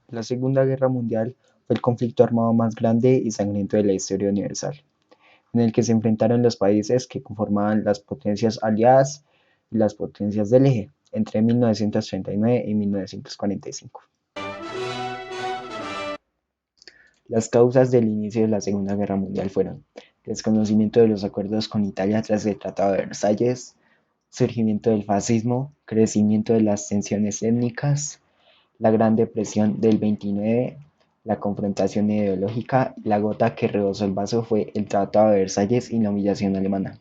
La Segunda Guerra Mundial fue el conflicto armado más grande y sangriento de la historia universal, en el que se enfrentaron los países que conformaban las potencias aliadas y las potencias del eje entre 1939 y 1945. Las causas del inicio de la Segunda Guerra Mundial fueron desconocimiento de los acuerdos con Italia tras el Tratado de Versalles, surgimiento del fascismo, crecimiento de las tensiones étnicas, la Gran Depresión del 29, la confrontación ideológica, la gota que rebosó el vaso fue el Tratado de Versalles y la humillación alemana,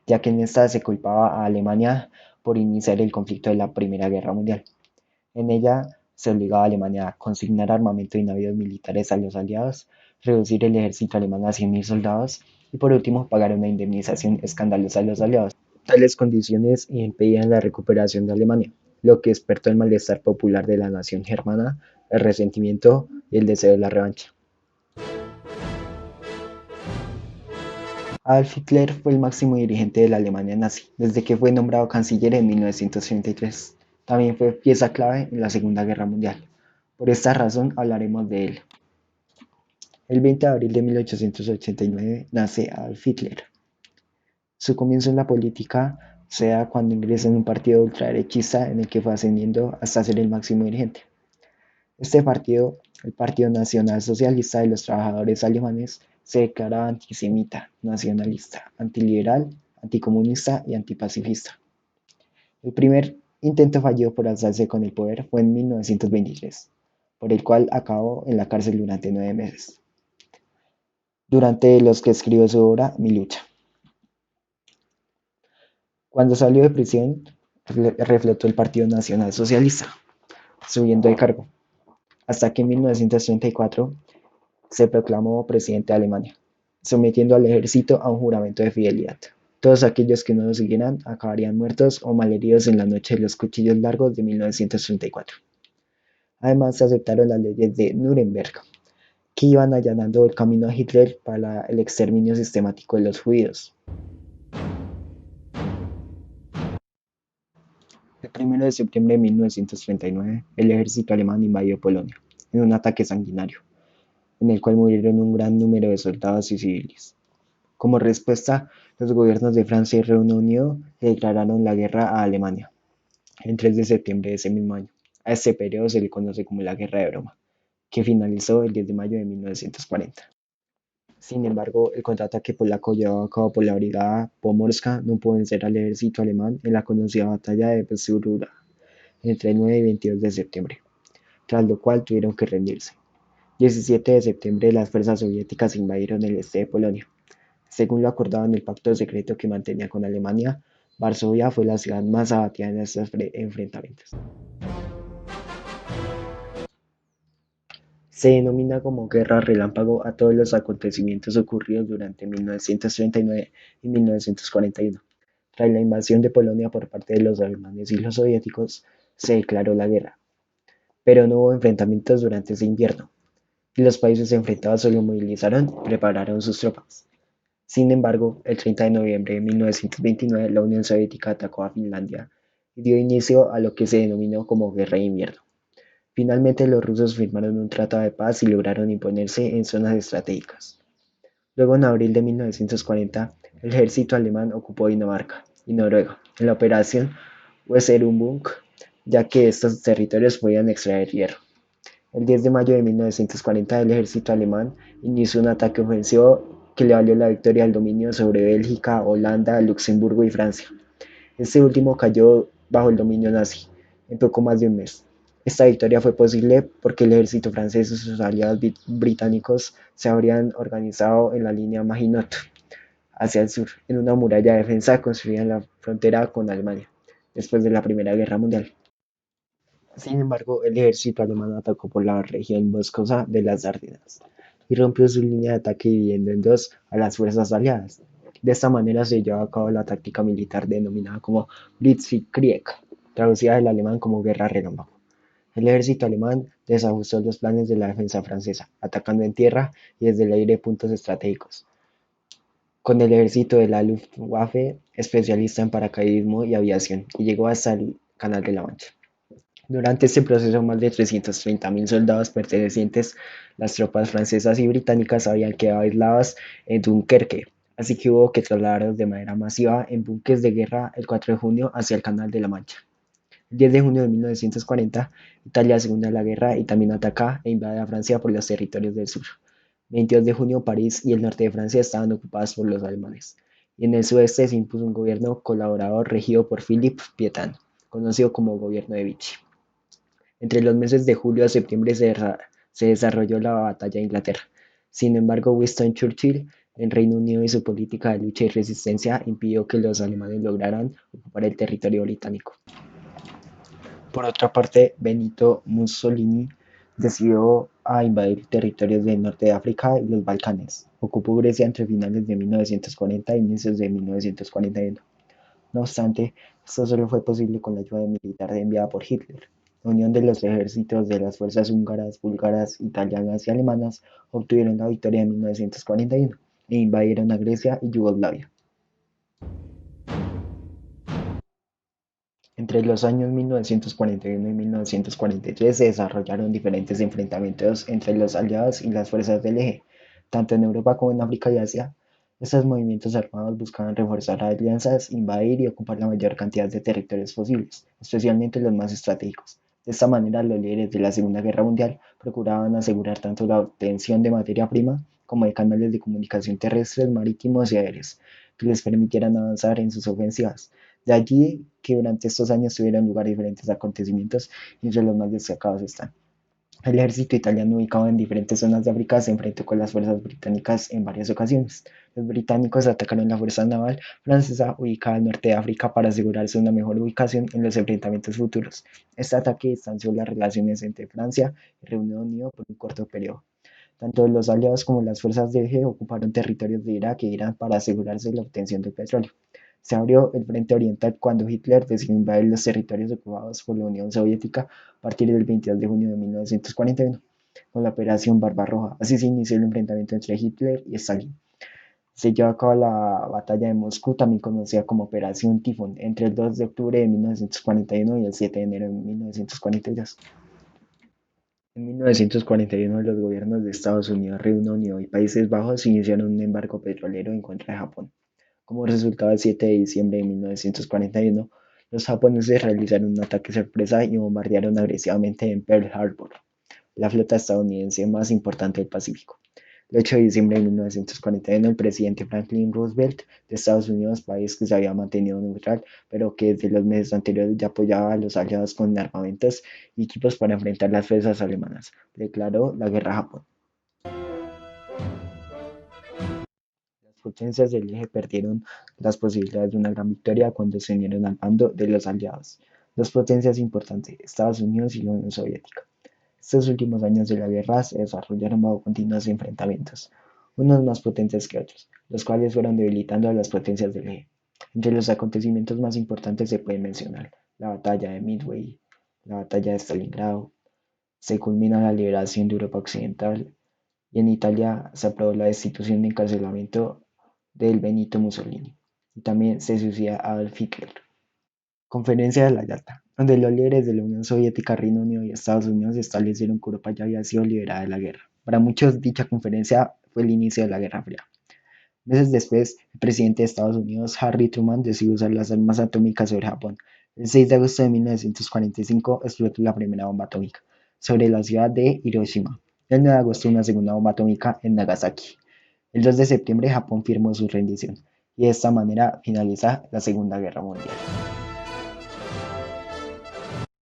ya que en esta se culpaba a Alemania por iniciar el conflicto de la Primera Guerra Mundial. En ella se obligaba a Alemania a consignar armamento y navíos militares a los aliados, reducir el ejército alemán a 100.000 soldados y por último pagar una indemnización escandalosa a los aliados. Tales condiciones impedían la recuperación de Alemania, lo que despertó el malestar popular de la nación germana, el resentimiento y el deseo de la revancha. Adolf Hitler fue el máximo dirigente de la Alemania nazi, desde que fue nombrado canciller en 1933. También fue pieza clave en la Segunda Guerra Mundial. Por esta razón hablaremos de él. El 20 de abril de 1889 nace Adolf Hitler. Su comienzo en la política se da cuando ingresa en un partido ultraderechista en el que fue ascendiendo hasta ser el máximo dirigente. Este partido, el Partido Nacional Socialista de los Trabajadores Alemanes, se declaraba antisemita, nacionalista, antiliberal, anticomunista y antipacifista. El primer intento fallido por alzarse con el poder fue en 1923, por el cual acabó en la cárcel durante 9 meses, durante los que escribió su obra Mi lucha. Cuando salió de prisión, reflotó el Partido Nacional Socialista, subiendo de cargo, hasta que en 1934 se proclamó presidente de Alemania, sometiendo al ejército a un juramento de fidelidad. Todos aquellos que no lo siguieran acabarían muertos o malheridos en la noche de los cuchillos largos de 1934. Además, se aceptaron las leyes de Nuremberg, que iban allanando el camino a Hitler para el exterminio sistemático de los judíos. El 1 de septiembre de 1939, el ejército alemán invadió Polonia, en un ataque sanguinario, en el cual murieron un gran número de soldados y civiles. Como respuesta, los gobiernos de Francia y Reino Unido le declararon la guerra a Alemania el 3 de septiembre de ese mismo año. A este periodo se le conoce como la Guerra de Broma, que finalizó el 10 de mayo de 1940. Sin embargo, el contraataque polaco llevado a cabo por la Brigada Pomorska no pudo vencer al ejército alemán en la conocida batalla de Pesura entre el 9 y 22 de septiembre, tras lo cual tuvieron que rendirse. 17 de septiembre, las fuerzas soviéticas invadieron el este de Polonia. Según lo acordado en el pacto secreto que mantenía con Alemania, Varsovia fue la ciudad más abatida en estos enfrentamientos. Se denomina como Guerra Relámpago a todos los acontecimientos ocurridos durante 1939 y 1941. Tras la invasión de Polonia por parte de los alemanes y los soviéticos, se declaró la guerra, pero no hubo enfrentamientos durante ese invierno, y los países enfrentados solo movilizaron y prepararon sus tropas. Sin embargo, el 30 de noviembre de 1929 la Unión Soviética atacó a Finlandia y dio inicio a lo que se denominó como Guerra de Invierno. Finalmente los rusos firmaron un tratado de paz y lograron imponerse en zonas estratégicas. Luego, en abril de 1940, el ejército alemán ocupó Dinamarca y Noruega en la Operación Weserübung, ya que estos territorios podían extraer hierro. El 10 de mayo de 1940, el ejército alemán inició un ataque ofensivo que le valió la victoria al dominio sobre Bélgica, Holanda, Luxemburgo y Francia. Este último cayó bajo el dominio nazi en poco más de un mes. Esta victoria fue posible porque el ejército francés y sus aliados británicos se habrían organizado en la línea Maginot hacia el sur, en una muralla de defensa construida en la frontera con Alemania, después de la Primera Guerra Mundial. Sin embargo, el ejército alemán atacó por la región boscosa de las Ardenas y rompió su línea de ataque dividiendo en dos a las fuerzas aliadas. De esta manera se llevó a cabo la táctica militar denominada como Blitzkrieg, traducida del alemán como guerra relámpago. El ejército alemán desajustó los planes de la defensa francesa, atacando en tierra y desde el aire puntos estratégicos, con el ejército de la Luftwaffe especialista en paracaidismo y aviación, y llegó hasta el Canal de la Mancha. Durante este proceso, más de 330.000 soldados pertenecientes a las tropas francesas y británicas habían quedado aislados en Dunkerque, así que hubo que trasladarlos de manera masiva en buques de guerra el 4 de junio hacia el Canal de la Mancha. El 10 de junio de 1940, Italia se une a la guerra y también ataca e invade a Francia por los territorios del sur. El 22 de junio, París y el norte de Francia estaban ocupados por los alemanes, y en el sudeste se impuso un gobierno colaborador regido por Philippe Pétain, conocido como Gobierno de Vichy. Entre los meses de julio a septiembre se desarrolló la Batalla de Inglaterra. Sin embargo, Winston Churchill, en Reino Unido, y su política de lucha y resistencia impidió que los alemanes lograran ocupar el territorio británico. Por otra parte, Benito Mussolini decidió invadir territorios del norte de África y los Balcanes. Ocupó Grecia entre finales de 1940 e inicios de 1941. No obstante, esto solo fue posible con la ayuda militar enviada por Hitler. La unión de los ejércitos de las fuerzas húngaras, búlgaras, italianas y alemanas obtuvieron la victoria en 1941 e invadieron a Grecia y Yugoslavia. Entre los años 1941 y 1943 se desarrollaron diferentes enfrentamientos entre los aliados y las fuerzas del Eje, tanto en Europa como en África y Asia. Estos movimientos armados buscaban reforzar alianzas, invadir y ocupar la mayor cantidad de territorios posibles, especialmente los más estratégicos. De esta manera, los líderes de la Segunda Guerra Mundial procuraban asegurar tanto la obtención de materia prima como de canales de comunicación terrestres, marítimos y aéreos, que les permitieran avanzar en sus ofensivas. De allí que durante estos años tuvieron lugar diferentes acontecimientos, y entre los más destacados están: el ejército italiano, ubicado en diferentes zonas de África, se enfrentó con las fuerzas británicas en varias ocasiones. Los británicos atacaron la fuerza naval francesa ubicada al norte de África para asegurarse una mejor ubicación en los enfrentamientos futuros. Este ataque distanció las relaciones entre Francia y Reino Unido por un corto periodo. Tanto los aliados como las fuerzas de Eje ocuparon territorios de Irak e Irán para asegurarse la obtención del petróleo. Se abrió el frente oriental cuando Hitler decidió invadir los territorios ocupados por la Unión Soviética a partir del 22 de junio de 1941, con la Operación Barbarroja. Así se inició el enfrentamiento entre Hitler y Stalin. Se llevó a cabo la Batalla de Moscú, también conocida como Operación Tifón, entre el 2 de octubre de 1941 y el 7 de enero de 1942. En 1941, los gobiernos de Estados Unidos, Reino Unido y Países Bajos iniciaron un embargo petrolero en contra de Japón. Como resultado, el 7 de diciembre de 1941, los japoneses realizaron un ataque sorpresa y bombardearon agresivamente en Pearl Harbor, la flota estadounidense más importante del Pacífico. El 8 de diciembre de 1941, el presidente Franklin Roosevelt de Estados Unidos, país que se había mantenido neutral, pero que desde los meses anteriores ya apoyaba a los aliados con armamentos y equipos para enfrentar las fuerzas alemanas, declaró la guerra a Japón. Las potencias del Eje perdieron las posibilidades de una gran victoria cuando se unieron al bando de los aliados. Dos potencias importantes, Estados Unidos y la Unión Soviética. Estos últimos años de la guerra se desarrollaron bajo continuos enfrentamientos, unos más potentes que otros, los cuales fueron debilitando a las potencias del Eje. Entre los acontecimientos más importantes se pueden mencionar la batalla de Midway, la batalla de Stalingrado. Se culmina la liberación de Europa Occidental, y en Italia se aprobó la destitución y encarcelamiento del Benito Mussolini, y también se suicida Adolf Hitler. Conferencia de La Yalta, donde los líderes de la Unión Soviética, Reino Unido y Estados Unidos establecieron que Europa ya había sido liberada de la guerra. Para muchos, dicha conferencia fue el inicio de la Guerra Fría. Meses después, el presidente de Estados Unidos, Harry Truman, decidió usar las armas atómicas sobre Japón. El 6 de agosto de 1945 explotó la primera bomba atómica sobre la ciudad de Hiroshima. El 9 de agosto, una segunda bomba atómica en Nagasaki. El 2 de septiembre, Japón firmó su rendición, y de esta manera finaliza la Segunda Guerra Mundial.